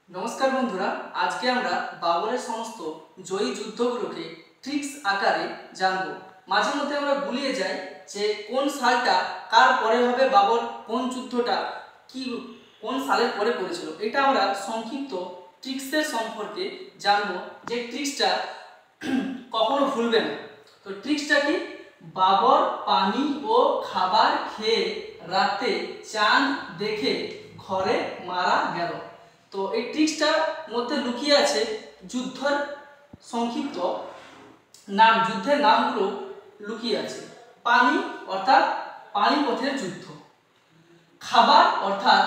नमस्कार बंधुरा आज के आमरा बाबरेर समस्त जयी युद्धगुलोके ट्रिक्स आकारे जानबो। माझे मध्य आमरा गुलिये जाई जे कोन सालटा कार परे होबे बाबर कोन युद्धटा कि कोन सालेर परे करेछिलो एटा आमरा संक्षिप्त ट्रिक्सের सम्पर्के जानबो जे ट्रिक्सटा कखनो भूलबे ना। तो ट्रिक्सटा कि बाबर पानी ओ खाबार खेये राते चाँद देखे घरे मारा गेल। तो এই ট্রিক্সটার মধ্যে লুকিয়ে আছে যুদ্ধের সংক্ষিপ্ত নাম, যুদ্ধের নামগুলো লুকিয়ে আছে। পানি অর্থাৎ পানিপথের যুদ্ধ, খাবার অর্থাৎ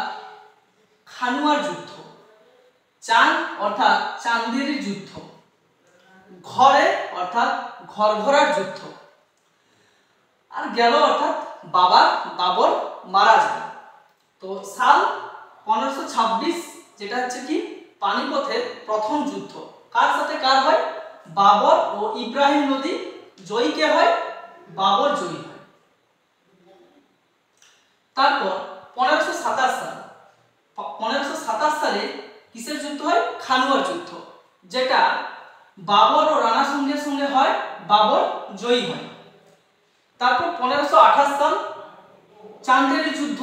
খানুয়ার যুদ্ধ, চাঁদ অর্থাৎ চাঁদেরি যুদ্ধ, ঘরে অর্থাৎ ঘরঘরার যুদ্ধ, আর গেল অর্থাৎ বাবর মারা যায়। তো সাল 1526 যেটা হচ্ছে কি পানিপথের প্রথম যুদ্ধ। কার সাথে কার হয়? বাবর ও ইব্রাহিম লোদি। জয়ী কে হয়? বাবর জয়ী হয়। তারপর 1527 সাল, 1527 সালে কিসের যুদ্ধ হয়? খানুয়ার যুদ্ধ, যেটা বাবর ও রানা সঙ্গের সঙ্গে হয়, বাবর জয়ী হয়। তারপর 1528 সাল চাঁদেরি যুদ্ধ,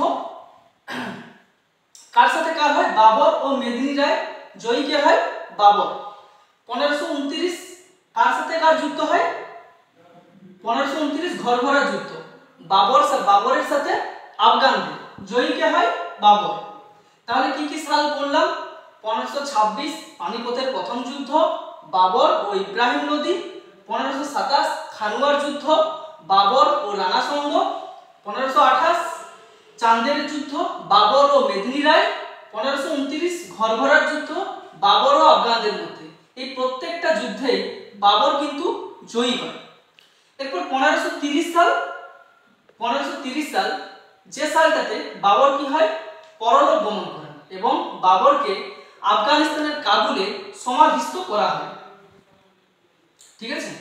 কার সাথে কার হয়? বাবর ও মেদিনী রায়। জয়ী কে হয়? বাবর। 1529 কার সাথে কার যুদ্ধ হয়? 1529 ঘরঘরা যুদ্ধ, বাবরের সাথে আফগানদের। জয়ী কে হয়? বাবর। তাহলে কি কি সাল বললাম? 1526 পানিপথের প্রথম যুদ্ধ, বাবর ও ইব্রাহিম লোদি। 1527 খানুয়ার যুদ্ধ, বাবর ও রানা সঙ্গ। 1528 চাঁদের যুদ্ধ, বাবর ও মেদিনী রায়। 1529 ঘরঘরার যুদ্ধ, বাবর ও আফগানদের মধ্যে। এই প্রত্যেকটা যুদ্ধে বাবর কিন্তু জয়ী হয়। এরপর 1530 সাল, 1530 সাল যে সালটাতে বাবর কি হয়? পরলোক গমন করেন এবং বাবরকে আফগানিস্তানের কাবুলে সমাধিস্থ করা হয়। ঠিক আছে।